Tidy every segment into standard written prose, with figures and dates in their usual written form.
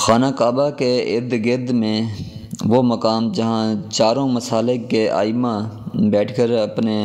خانہ کعبہ کے ارد گرد میں وہ مقام جہاں چاروں مسالک کے ائمہ بیٹھ کر اپنے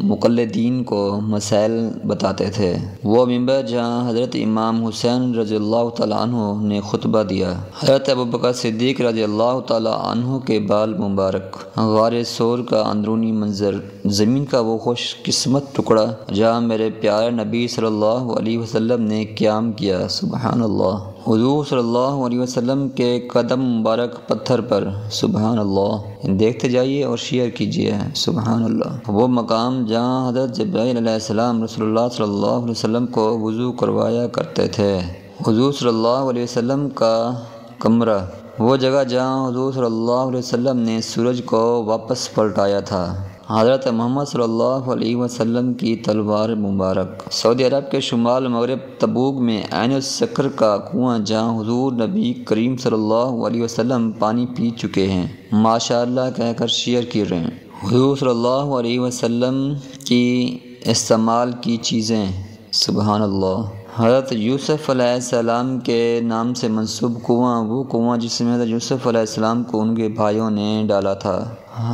مقلدین کو مسائل بتاتے تھے، وہ ممبر جہاں حضرت امام حسین رضی اللہ تعالیٰ عنہ نے خطبہ دیا، حضرت ابوبکر صدیق رضی اللہ تعالیٰ عنہ کے بال مبارک، غار ثور کا اندرونی منظر، زمین کا وہ خوش قسمت ٹکڑا جہاں میرے پیارے نبی صلی اللہ علیہ وسلم نے قیام کیا، سبحان اللہ، حضور صلی اللہ علیہ وسلم کے قدم مبارک پتھر پر، سبحان اللہ، دیکھتے جائیے اور شیئر کیجیے، سبحان اللہ، وہ مقام جہاں حضرت جبرائیل علیہ السلام رسول اللہ صلی اللہ علیہ وسلم کو وضو کروایا کرتے تھے، حضور صلی اللہ علیہ وسلم کا کمرہ، وہ جگہ جہاں حضور صلی اللہ علیہ وسلم نے سورج کو واپس پلٹایا تھا، حضرت محمد صلی اللہ علیہ وسلم کی تلوار مبارک، سعودی عرب کے شمال مغرب تبوک میں عین الصقر کا کنواں جہاں حضور نبی کریم صلی اللہ علیہ وسلم پانی پی چکے ہیں، ماشاءاللہ کہہ کر شیئر کر رہے ہیں، حضور صلی اللہ علیہ وسلم کی استعمال کی چیزیں، سبحان اللہ، حضرت یوسف علیہ السلام کے نام سے منسوب کنواں، وہ کنواں جس میں حضرت یوسف علیہ السلام کو ان کے بھائیوں نے ڈالا تھا،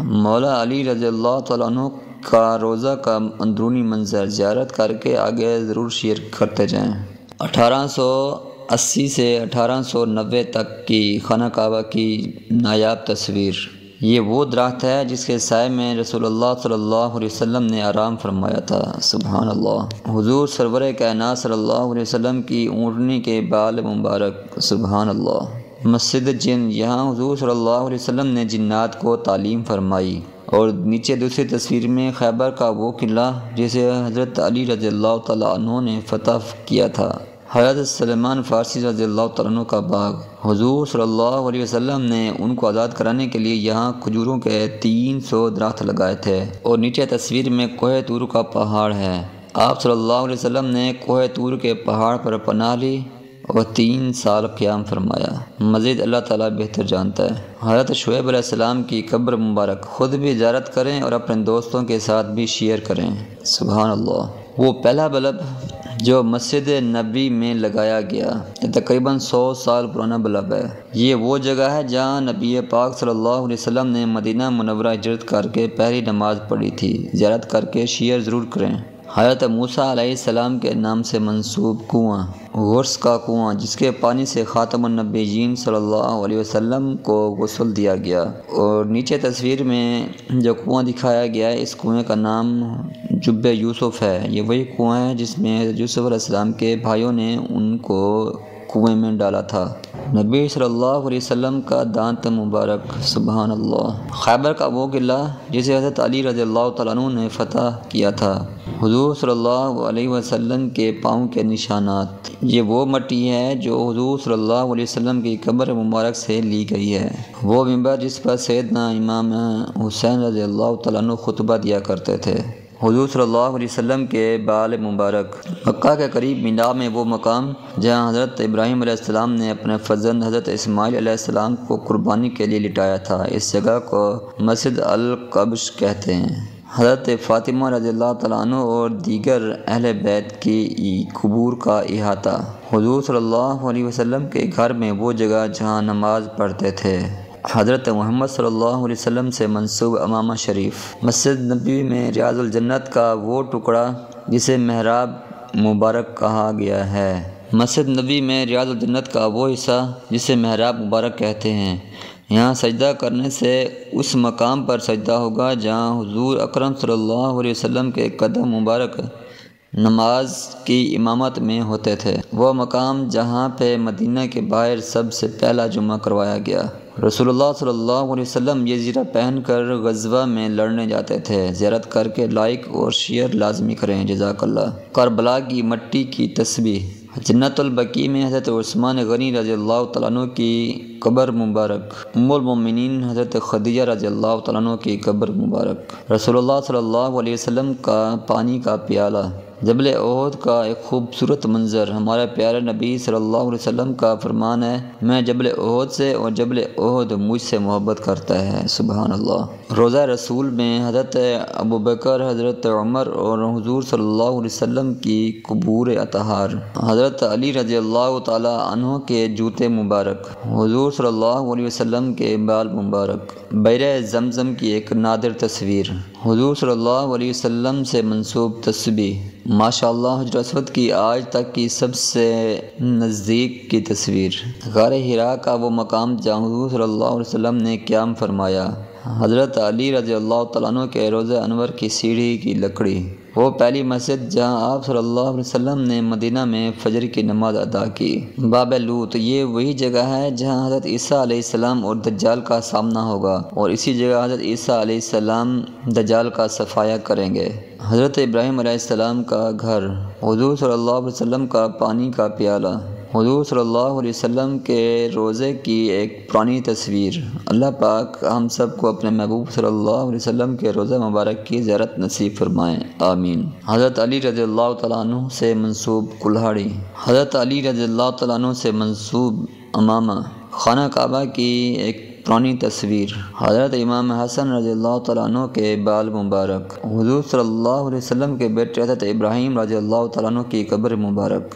مولا علی رضی اللہ تعالیٰ عنہ کا روضہ کا اندرونی منظر، زیارت کر کے آگے ضرور شیئر کرتے جائیں۔ 1880 سے 1890 تک کی خانہ کعبہ کی نایاب تصویر، یہ وہ درخت ہے جس کے سائے میں رسول اللہ صلی اللہ علیہ وسلم نے آرام فرمایا تھا، سبحان اللہ، حضور سرور کائنات صلی اللہ علیہ وسلم کی اونٹنی کے بال مبارک، سبحان اللہ، مسجد جن، یہاں حضور صلی اللہ علیہ وسلم نے جنات کو تعلیم فرمائی، اور نیچے دوسری تصویر میں خیبر کا وہ قلعہ جسے حضرت علی رضی اللہ تعالیٰ عنہ نے فتح کیا تھا، حضرت سلمان فارسی رضی اللہ تعالیٰ عنہ کا باغ، حضور صلی اللہ علیہ وسلم نے ان کو آزاد کرانے کے لیے یہاں کھجوروں کے 300 درخت لگائے تھے، اور نیچے تصویر میں کوہ طور کا پہاڑ ہے، آپ صلی اللہ علیہ وسلم نے کوہ طور کے پہاڑ پر پناہ لی اور 3 سال قیام فرمایا، مزید اللہ تعالیٰ بہتر جانتا ہے۔ حضرت شعیب علیہ السلام کی قبر مبارک، خود بھی زیارت کریں اور اپنے دوستوں کے ساتھ بھی شیئر کریں، سبحان اللہ، وہ پہلا بلب جو مسجد نبی میں لگایا گیا، یہ تقریباً 100 سال پرانا بلب ہے، یہ وہ جگہ ہے جہاں نبی پاک صلی اللہ علیہ وسلم نے مدینہ منورہ ہجرت کر کے پہلی نماز پڑھی تھی، زیارت کر کے شیئر ضرور کریں۔ حضرت موسیٰ علیہ السلام کے نام سے منسوب کنواں، غرس کا کنواں جس کے پانی سے خاتم النبیین صلی اللہ علیہ وسلم کو غسل دیا گیا، اور نیچے تصویر میں جو کنواں دکھایا گیا ہے اس کنویں کا نام جب یوسف ہے، یہ وہی کنواں ہے جس میں یوسف علیہ السلام کے بھائیوں نے ان کو کنویں میں ڈالا تھا، نبی صلی اللہ علیہ وسلم کا دانت مبارک، سبحان اللہ، خیبر کا وہ قلعہ جسے حضرت علی رضی اللہ تعالیٰ عنہ نے فتح کیا تھا، حضور صلی اللہ علیہ وسلم کے پاؤں کے نشانات، یہ وہ مٹی ہے جو حضور صلی اللہ علیہ وسلم کی قبر مبارک سے لی گئی ہے، وہ ممبر جس پر سیدنا امام حسین رضی اللہ تعالیٰ عنہ خطبہ دیا کرتے تھے، حضور صلی اللہ علیہ وسلم کے بال مبارک، مکہ کے قریب مینا میں وہ مقام جہاں حضرت ابراہیم علیہ السلام نے اپنے فرزند حضرت اسماعیل علیہ السلام کو قربانی کے لیے لٹایا تھا، اس جگہ کو مسجد القبش کہتے ہیں، حضرت فاطمہ رضی اللہ تعالیٰ عنہ اور دیگر اہل بیت کی قبور کا احاطہ، حضور صلی اللہ علیہ وسلم کے گھر میں وہ جگہ جہاں نماز پڑھتے تھے، حضرت محمد صلی اللہ علیہ وسلم سے منسوب امامہ شریف، مسجد نبوی میں ریاض الجنت کا وہ ٹکڑا جسے محراب مبارک کہا گیا ہے، مسجد نبوی میں ریاض الجنت کا وہ حصہ جسے محراب مبارک کہتے ہیں، یہاں سجدہ کرنے سے اس مقام پر سجدہ ہوگا جہاں حضور اکرم صلی اللہ علیہ وسلم کے قدم مبارک نماز کی امامت میں ہوتے تھے، وہ مقام جہاں پہ مدینہ کے باہر سب سے پہلا جمعہ کروایا گیا، رسول اللہ صلی اللہ علیہ وسلم یہ زیرہ پہن کر غزوہ میں لڑنے جاتے تھے، زیارت کر کے لائک اور شیئر لازمی کریں، جزاک اللہ۔ کربلا کی مٹی کی تسبیح، جنت البقیع میں حضرت عثمان غنی رضی اللہ تعالیٰ عنہ کی قبر مبارک، ام المومنین حضرت خدیجہ رضی اللہ تعالیٰ عنہ کی قبر مبارک، رسول اللہ صلی اللہ علیہ وسلم کا پانی کا پیالہ، جبل احد کا ایک خوبصورت منظر، ہمارے پیارے نبی صلی اللہ علیہ وسلم کا فرمان ہے، میں جبل احد سے اور جبل احد مجھ سے محبت کرتا ہے۔ سبحان اللہ۔ روضہ رسول میں حضرت ابوبکر، حضرت عمر اور حضور صلی اللہ علیہ وسلم کی قبور اطہار، حضرت علی رضی اللہ تعالی عنہ کے جوتے مبارک، حضور صلی اللہ علیہ وسلم کے بال مبارک، بئر زمزم کی ایک نادر تصویر، حضور صلی اللہ علیہ وسلم سے منسوب تسبیح، ماشاءاللہ حجر اسود کی آج تک کی سب سے نزدیک کی تصویر، غار حرا کا وہ مقام جہاں حضور صلی اللہ علیہ وسلم نے قیام فرمایا، حضرت علی رضی اللہ تعالیٰ عنہ کے روضہ انور کی سیڑھی کی لکڑی، وہ پہلی مسجد جہاں آپ صلی اللہ علیہ وسلم نے مدینہ میں فجر کی نماز ادا کی، باب لوط، یہ وہی جگہ ہے جہاں حضرت عیسیٰ علیہ السلام اور دجال کا سامنا ہوگا، اور اسی جگہ حضرت عیسیٰ علیہ السلام دجال کا صفایا کریں گے، حضرت ابراہیم علیہ السلام کا گھر، حضور صلی اللہ علیہ وسلم کا پانی کا پیالہ، حضور صلی اللہ علیہ وسلم کے روضے کی ایک پرانی تصویر۔ اللہ پاک ہم سب کو اپنے محبوب صلی اللہ علیہ وسلم کے روضہ مبارک کی زیارت نصیب فرمائیں، آمین۔ حضرت علی رضی اللہ تعالیٰ عنہ سے منسوب کلہاڑی، حضرت علی رضی اللہ تعالیٰ عنہ سے منسوب امامہ، خانہ کعبہ کی ایک پرانی تصویر، حضرت امام حسن رضی اللہ تعالیٰ عنہ کے بال مبارک، حضور صلی اللہ علیہ وسلم کے بیٹے حضرت ابراہیم رضی اللہ تعالیٰ عنہ کی قبر مبارک۔